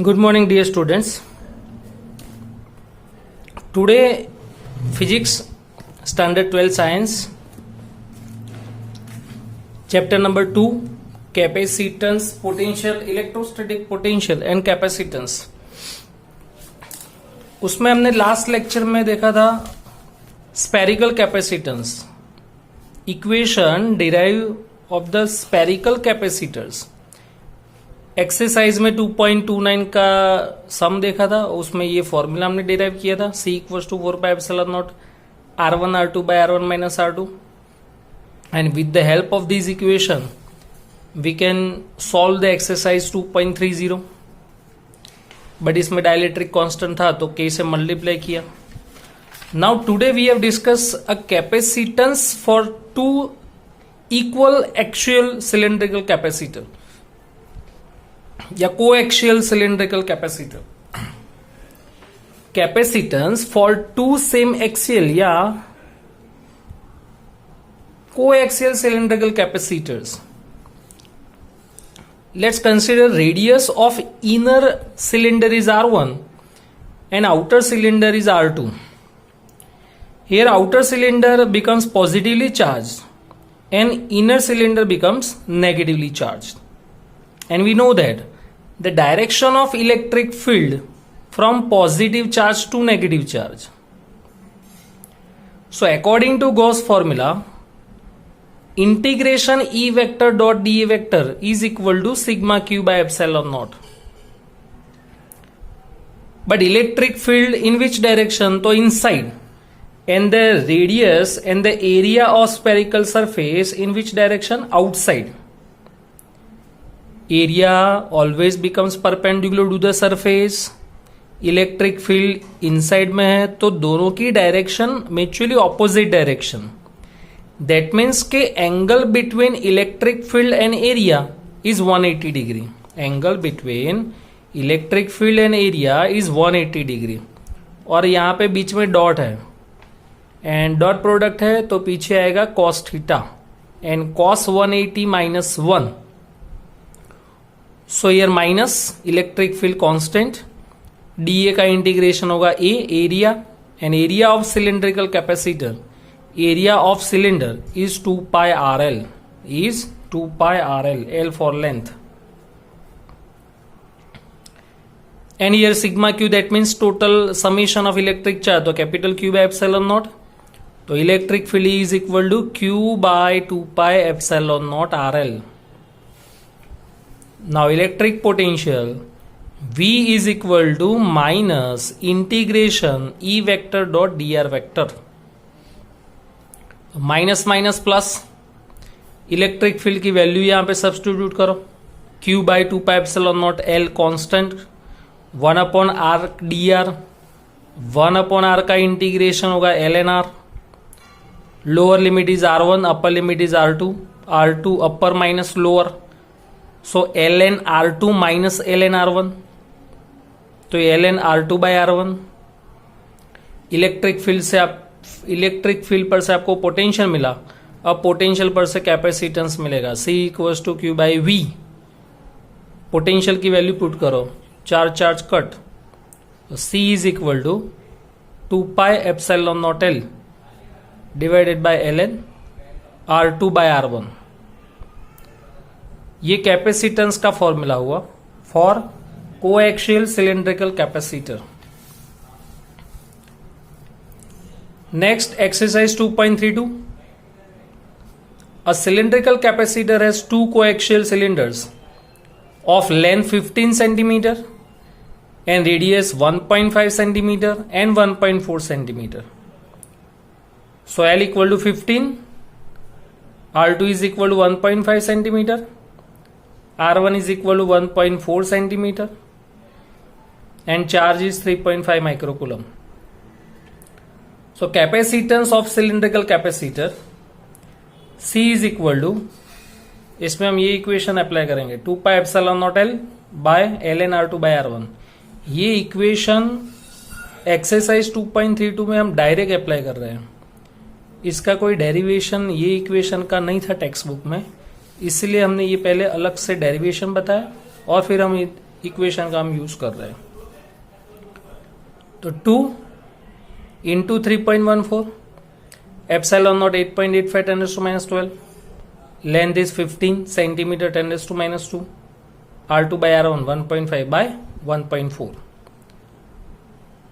Good morning, dear students. Today, Physics, Standard 12 Science, Chapter number 2, Capacitance, Potential, Electrostatic Potential and Capacitance. उसमें हमने last lecture में देखा था spherical capacitance, equation derive of the spherical capacitors. Exercise में 2.29 का सम देखा था, उसमें ये फॉर्मूला हमने डिराइव किया था, C = 4πε0 R1 R2 by R1 minus R2, and with the help of this equation we can solve the exercise 2.30. But इसमें डाइलेक्ट्रिक कांस्टेंट था तो K से मल्टीप्लाई किया. Now today we have discuss a capacitance for two equal axial cylindrical capacitor या coaxial cylindrical capacitor. Capacitance for two same axial या coaxial cylindrical capacitors. Let's consider radius of inner cylinder is R1 and outer cylinder is R2. Here outer cylinder becomes positively charged and inner cylinder becomes negatively charged. And we know that the direction of electric field from positive charge to negative charge. So according to Gauss formula, integration E vector dot dA vector is equal to sigma Q by epsilon naught. But electric field in which direction? तो inside. And the radius and the area of spherical surface in which direction? Outside. Area always becomes perpendicular to the surface. Electric field inside में है तो दोनों की direction mutually opposite direction. That means के angle between electric field and area is 180 degree. Angle between electric field and area is 180 degree. और यहाँ पे बीच में डॉट है एंड डॉट प्रोडक्ट है तो पीछे आएगा cos theta and cos 180 minus 1. So here minus electric field constant. dA का इंटीग्रेशन होगा A area and area of cylindrical capacitor. Area of cylinder is 2 pi RL, is 2 pi RL, L for length. And here sigma q, that means total summation of electric charge, तो capital Q by epsilon naught. तो electric field is equal to Q by 2 pi epsilon naught RL. Now electric potential V is equal to minus integration E vector dot dr vector. Minus minus plus. Electric field की value यहां पे substitute करो. Q by 2 pi epsilon naught L constant, 1/r dr, 1/r का integration होगा ln r. Lower limit is R1, upper limit is R2, R2 upper minus lower, so ln R2 minus ln R1, तो ln R2 by R1. Electric field पर से आपको potential मिला, अब potential पर से कैपेसिटेंस मिलेगा. C = Q by V. Potential की वैल्यू पुट करो, charge cut. C is equal to 2 pi epsilon naught L divided by ln R2 by R1. ये कैपेसिटेंस का फॉर्मूला हुआ for coaxial cylindrical capacitor. Next, exercise 2.32. A cylindrical capacitor has two coaxial cylinders of length 15 centimeter and radius 1.5 centimeter and 1.4 centimeter. So L equal to 15, R2 is equal to 1.5 centimeter, R1 is equal to 1.4 centimeter, and charge is 3.5 microcoulomb. So capacitance of cylindrical capacitor C is equal to, इसमें हम ये equation apply करेंगे 2 pi epsilon naught L by ln R2 by R1. ये equation exercise 2.32 में हम direct apply कर रहे हैं. इसका कोई डेरिवेशन ये इक्वेशन का नहीं था टेक्स्ट बुक में, इसलिए हमने ये पहले अलग से डेरिवेशन बताया और फिर हम इक्वेशन का हम यूज कर रहे हैं। तो 2 into 3.14, epsilon not 8.85 10⁻12, length is 15 centimetre 10⁻², R2 by R1 1.5 by 1.4।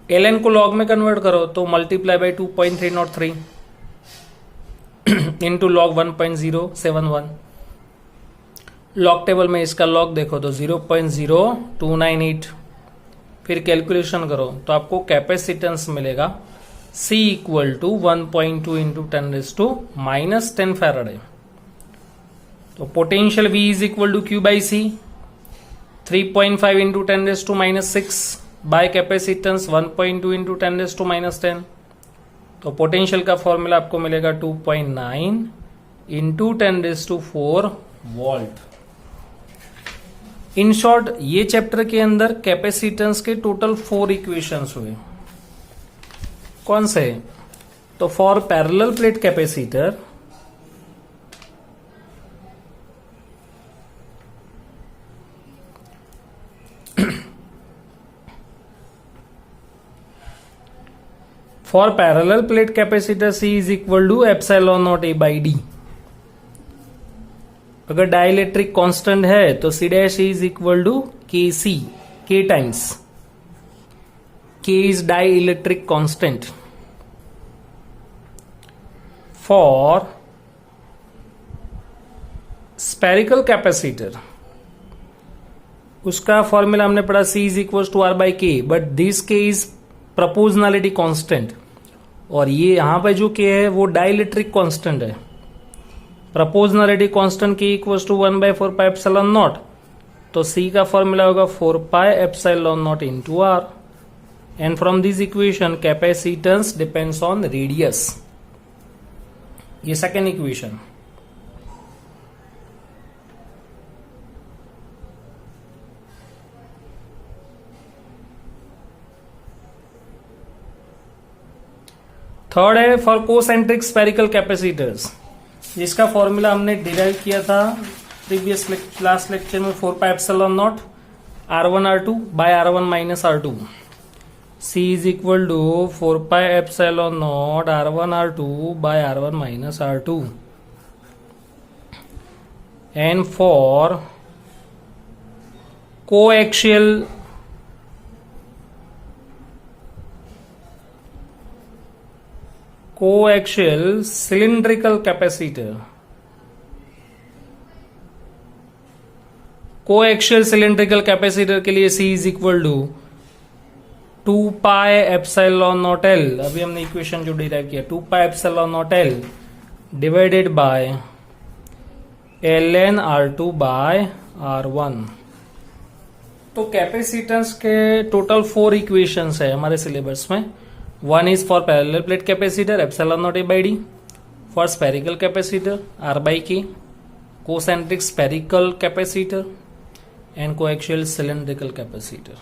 ln को log में कन्वर्ट करो तो multiply by 2.303 into log 1.071। Log table में इसका लॉग देखो तो 0.0298। फिर कैलकुलेशन करो तो आपको कैपेसिटेंस मिलेगा C equal to 1.2 into 10⁻⁻10 faraday. तो potential V is equal to Q by C, 3.5 into 10⁻6 by capacitance 1.2 into 10⁻10। तो पोटेंशियल का फॉर्मूला आपको मिलेगा 2.9 इंटू 10⁴ वोल्ट। इन शॉर्ट ये चैप्टर के अंदर कैपेसिटेंस के टोटल 4 इक्वेशंस हुए। कौन से? तो for parallel plate capacitor for parallel plate capacitor C is equal to epsilon naught A by D। अगर डाइलेक्ट्रिक कांस्टेंट है तो C dash is equal to KC, K times K is dielectric constant. For spherical capacitor उसका formula हमने पढ़ा C is equal to R by K, but this K is proportionality constant और ये यहां पे जो K है वो डाइलेक्ट्रिक कांस्टेंट है। Proportionality constant K equal to 1/4 pi epsilon naught, तो C का फॉर्मूला होगा 4 pi epsilon naught into R। And from this equation capacitance depends on radius. ये सेकेंड इक्वेशन। थर्ड है फॉर कोसेंट्रिक स्पेरिकल कैपेसिटर्स, जिसका formula हमने derive किया था प्रीवियस लास्ट लेक्चर में 4 pi epsilon naught R1 R2 by R1 minus R2। C is equal to 4 pi epsilon naught R1 R2 by R1 minus R2। And for coaxial cylindrical capacitor, coaxial cylindrical capacitor के लिए C is equal to 2 pi epsilon naught L। अभी हमने equation जो derive किया 2 pi epsilon naught L divided by ln R2 by R1। तो capacitance के total 4 equations है हमारे सिलेबस में। One is for parallel plate capacitor epsilon naught A by D, for spherical capacitor R by K, concentric spherical capacitor and coaxial cylindrical capacitor।